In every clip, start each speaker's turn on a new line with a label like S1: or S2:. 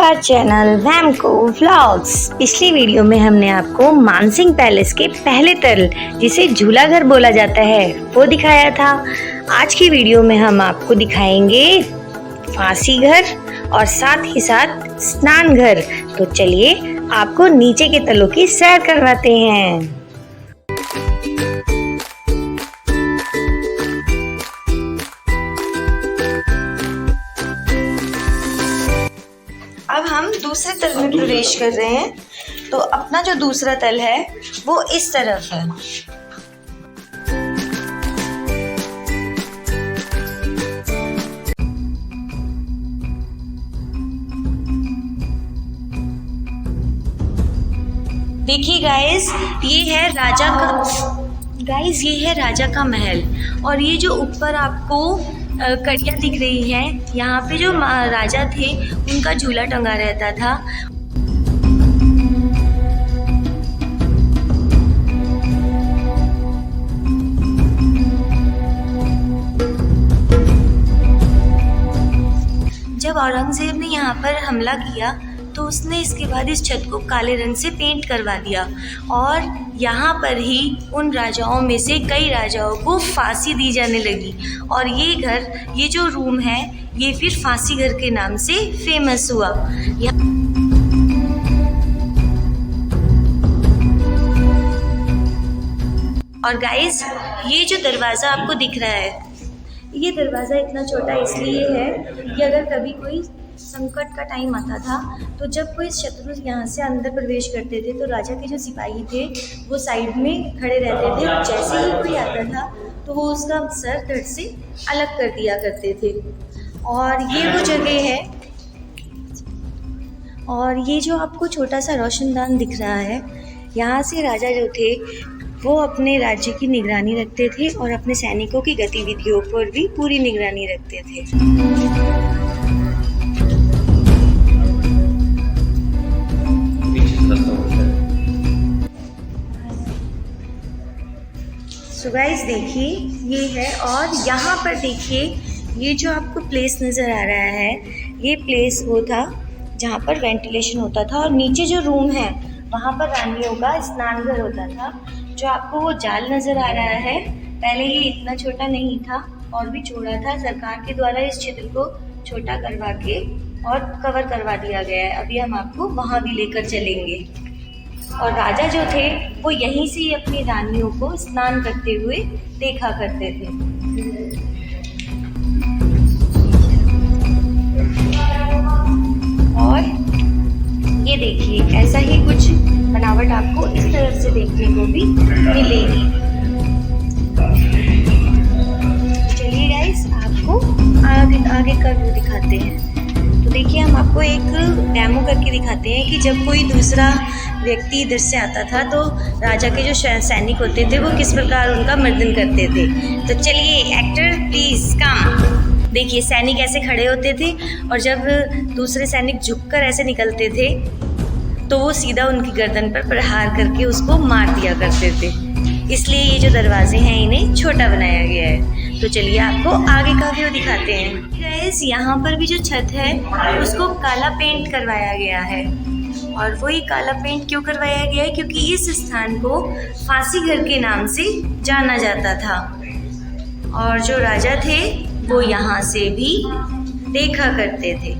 S1: Our channel वैमको vlogs. पिछली video में हमने आपको मानसिंह पैलेस के पहले तल, जिसे झूला घर बोला जाता है, वो दिखाया था। आज की वीडियो में हम आपको दिखाएंगे फांसी घर और साथ ही साथ स्नान घर। तो चलिए आपको नीचे के तलों की सैर करवाते हैं। अब हम दूसरे तल में प्रवेश कर रहे हैं। तो अपना जो दूसरा तल है वो इस तरफ है। देखिए गाइस, ये है राजा का महल। और ये जो ऊपर आपको कड़ियाँ दिख रही हैं, यहाँ पे जो राजा थे उनका झूला टंगा रहता था। जब औरंगजेब ने यहाँ पर हमला किया तो उसने इसके बाद इस छत को काले रंग से पेंट करवा दिया और यहाँ पर ही उन राजाओं में से कई राजाओं को फांसी दी जाने लगी। और ये जो रूम है, ये फिर फांसी घर के नाम से फेमस हुआ। और गाइस, ये जो दरवाज़ा आपको दिख रहा है, ये दरवाज़ा इतना छोटा इसलिए है कि अगर कभी कोई संकट का टाइम आता था तो जब कोई शत्रु यहाँ से अंदर प्रवेश करते थे तो राजा के जो सिपाही थे वो साइड में खड़े रहते थे। जैसे ही कोई आता था तो वो उसका सर धड़ से अलग कर दिया करते थे। और ये वो जगह है। और ये जो आपको छोटा सा रोशनदान दिख रहा है, यहाँ से राजा जो थे वो अपने राज्य की निगरानी रखते थे और अपने सैनिकों की गतिविधियों पर भी पूरी निगरानी रखते थे। सो गाइस देखिए, ये है। और यहाँ पर देखिए, ये जो आपको प्लेस नज़र आ रहा है, ये प्लेस वो था जहाँ पर वेंटिलेशन होता था। और नीचे जो रूम है वहाँ पर रानियों का स्नान घर होता था। जो आपको वो जाल नज़र आ रहा है, पहले ये इतना छोटा नहीं था और भी चौड़ा था। सरकार के द्वारा इस क्षेत्र को छोटा करवा के और कवर करवा दिया गया है। अभी हम आपको वहाँ भी लेकर चलेंगे। और राजा जो थे वो यहीं से ही अपनी रानियों को स्नान करते हुए देखा करते थे। और ये देखिए, ऐसा ही कुछ बनावट आपको इस तरफ से देखने को भी मिलेगी। चलिए गाइस, आपको आगे का व्यू दिखाते हैं। तो देखिए, हम आपको एक डेमो करके दिखाते हैं कि जब कोई दूसरा व्यक्ति इधर से आता था तो राजा के जो सैनिक होते थे वो किस प्रकार उनका मर्दन करते थे। तो चलिए एक्टर प्लीज कम। देखिए, सैनिक ऐसे खड़े होते थे और जब दूसरे सैनिक झुककर ऐसे निकलते थे तो वो सीधा उनकी गर्दन पर प्रहार करके उसको मार दिया करते थे। इसलिए ये जो दरवाजे हैं इन्हें छोटा बनाया गया है। तो चलिए आपको आगे का व्यू दिखाते हैं। गाइस, यहाँ पर भी जो छत है उसको काला पेंट करवाया गया है। और वही काला पेंट क्यों करवाया गया है? क्योंकि इस स्थान को फांसी घर के नाम से जाना जाता था। और जो राजा थे वो यहाँ से भी देखा करते थे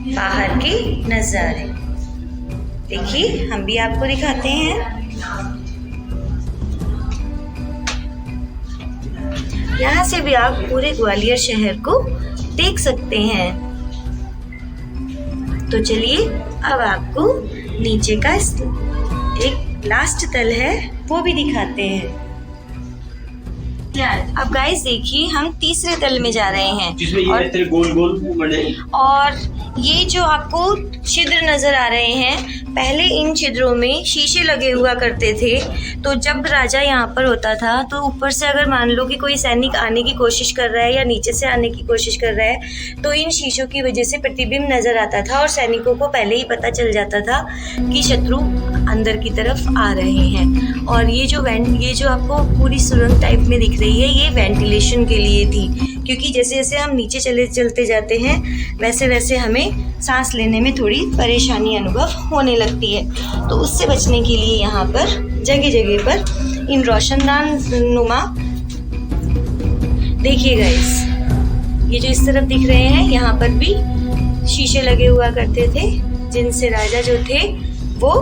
S1: बाहर के नज़ारे। देखिए, हम भी आपको दिखाते हैं। यहाँ से भी आप पूरे ग्वालियर शहर को देख सकते हैं। तो चलिए अब आपको नीचे का एक लास्ट तल है वो भी दिखाते हैं। अब गाइस देखिए, हम तीसरे तल में जा रहे हैं। और गोल और ये जो आपको छिद्र नजर आ रहे हैं, पहले इन छिद्रों में शीशे लगे हुआ करते थे। तो जब राजा यहाँ पर होता था तो ऊपर से अगर मान लो कि कोई सैनिक आने की कोशिश कर रहा है या नीचे से आने की कोशिश कर रहा है तो इन शीशों की वजह से प्रतिबिंब नजर आता था और सैनिकों को पहले ही पता चल जाता था कि शत्रु अंदर की तरफ आ रहे हैं। और ये जो आपको पूरी सुरंग टाइप में दिख रही है, ये वेंटिलेशन के लिए थी, क्योंकि जैसे जैसे हम नीचे चलते जाते हैं वैसे वैसे हमें सांस लेने में थोड़ी परेशानी अनुभव होने लगती है। तो उससे बचने के लिए यहाँ पर जगह जगह पर इन रोशनदान नुमा, देखिए गाइस, ये जो इस तरफ दिख रहे हैं यहाँ पर भी शीशे लगे हुआ करते थे, जिनसे राजा जो थे वो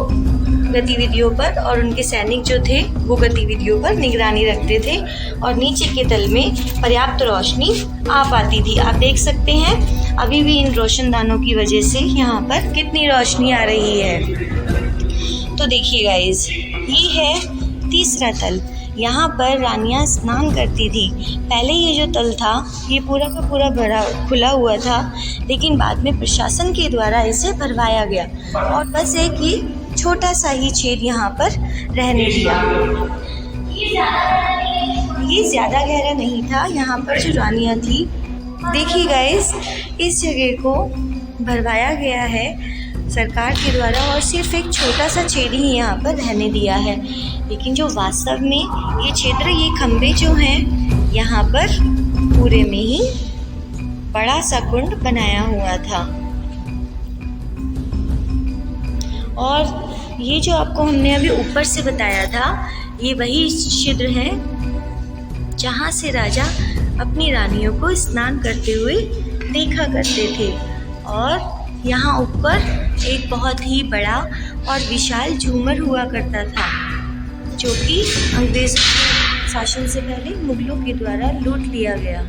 S1: गतिविधियों पर और उनके सैनिक जो थे वो गतिविधियों पर निगरानी रखते थे और नीचे के तल में पर्याप्त रोशनी आ पाती थी। आप देख सकते हैं अभी भी इन रोशनदानों की वजह से यहाँ पर कितनी रोशनी आ रही है। तो देखिए गाइस, ये है तीसरा तल। यहाँ पर रानियाँ स्नान करती थी। पहले ये जो तल था ये पूरा का पूरा भरा खुला हुआ था, लेकिन बाद में प्रशासन के द्वारा इसे भरवाया गया और बस एक ही छोटा सा ही छेद यहाँ पर रहने दिया। ये ज़्यादा गहरा नहीं था। यहाँ पर जो रानियाँ थी, देखिए गाइस, इस जगह को भरवाया गया है सरकार के द्वारा और सिर्फ एक छोटा सा छेद ही यहाँ पर रहने दिया है, लेकिन जो वास्तव में ये क्षेत्र, ये खंभे जो हैं यहाँ पर पूरे में ही बड़ा सा कुंड बनाया हुआ था। और ये जो आपको हमने अभी ऊपर से बताया था, ये वही छिद्र है जहाँ से राजा अपनी रानियों को स्नान करते हुए देखा करते थे। और यहाँ ऊपर एक बहुत ही बड़ा और विशाल झूमर हुआ करता था, जो कि अंग्रेज़ों के शासन से पहले मुगलों के द्वारा लूट लिया गया।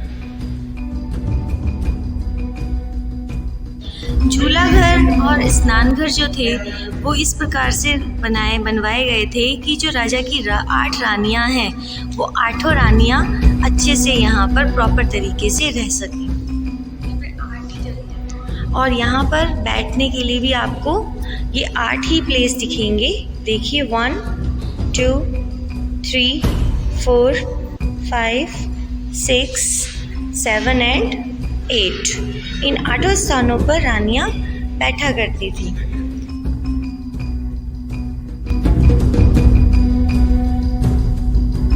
S1: झूला घर और स्नान घर जो थे वो इस प्रकार से बनवाए गए थे कि जो राजा की 8 रानियां हैं वो 8 रानियां अच्छे से यहाँ पर प्रॉपर तरीके से रह सकें। और यहाँ पर बैठने के लिए भी आपको ये 8 ही प्लेस दिखेंगे। देखिए 1 2 3 4 5 6 7 एंड 8। इन 8 स्थानों पर रानियां बैठा करती थी।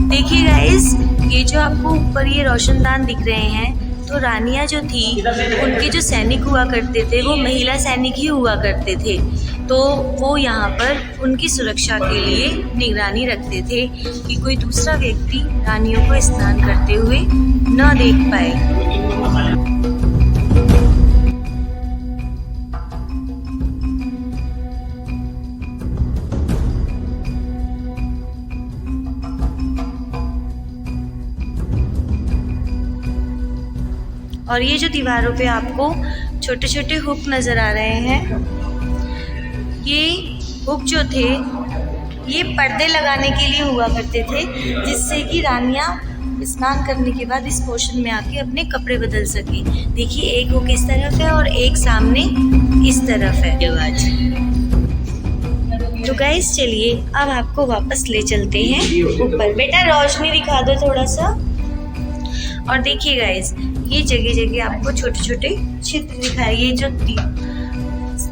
S1: देखिए गाइस, ये जो आपको ऊपर ये रोशनदान दिख रहे हैं, तो रानियां जो थी उनके जो सैनिक हुआ करते थे वो महिला सैनिक ही हुआ करते थे। तो वो यहाँ पर उनकी सुरक्षा के लिए निगरानी रखते थे कि कोई दूसरा व्यक्ति रानियों को स्नान करते हुए न देख पाए। और ये जो दीवारों पे आपको छोटे छोटे हुक नज़र आ रहे हैं, ये हुक जो थे ये पर्दे लगाने के लिए हुआ करते थे, जिससे कि रानियां स्नान करने के बाद इस पोर्शन में आके अपने कपड़े बदल सके। देखिए, एक हुक इस तरफ है और एक सामने इस तरफ है। तो गाइस, चलिए अब आपको वापस ले चलते हैं ऊपर। बेटा रोशनी दिखा दो थोड़ा सा। और देखिए गाइस, ये जगह जगह आपको छोटे छोटे चित्र दिखाई, ये जो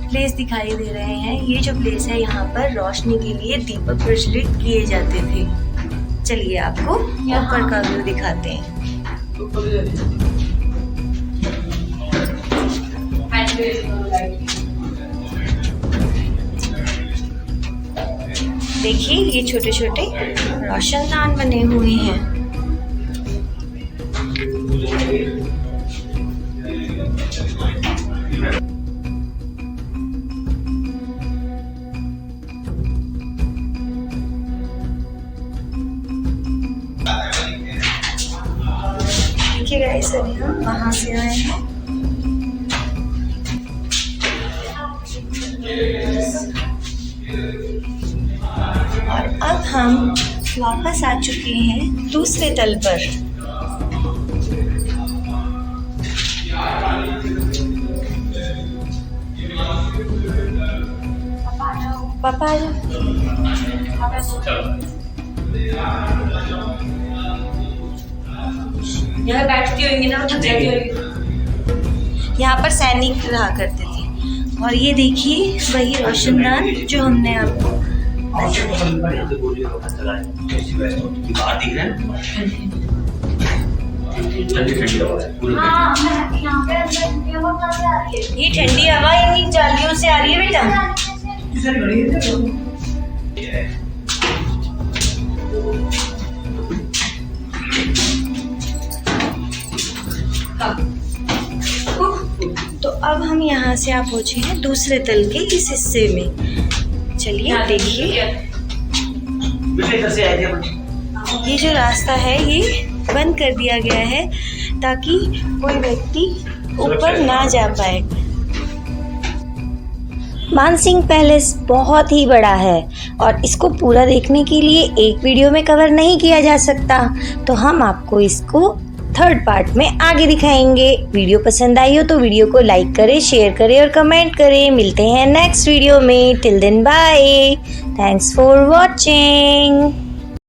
S1: प्लेस दिखाई दे रहे हैं, ये जो प्लेस है यहाँ पर रोशनी के लिए दीपक प्रज्वलित किए जाते थे। चलिए आपको ऊपर का व्यू दिखाते हैं। देखिए, ये छोटे छोटे रोशनदान बने हुए हैं। देखिए गाइस, अभी हम वहाँ से आए हैं। और अब हम वापस आ चुके हैं दूसरे तल पर। पापा यहाँ बैठती होंगी ना, थक जाती होंगी। यहाँ पर सैनिक रहा करते थे। और ये देखिए वही रोशनदान जो हमने आपको
S2: ठंडी ठंडी हवा है पूरी।
S1: ये ठंडी हवा इन्हीं जालियों से आ रही है बेटा। तो अब हम यहाँ से आप पहुँचे हैं दूसरे तल के इस हिस्से में। चलिए आप देखिए, ये जो रास्ता है ये बंद कर दिया गया है ताकि कोई व्यक्ति ऊपर ना जा पाए। मानसिंह पैलेस बहुत ही बड़ा है और इसको पूरा देखने के लिए एक वीडियो में कवर नहीं किया जा सकता, तो हम आपको इसको थर्ड पार्ट में आगे दिखाएंगे। वीडियो पसंद आई हो तो वीडियो को लाइक करें, शेयर करें और कमेंट करें। मिलते हैं नेक्स्ट वीडियो में। Till then bye, thanks for watching.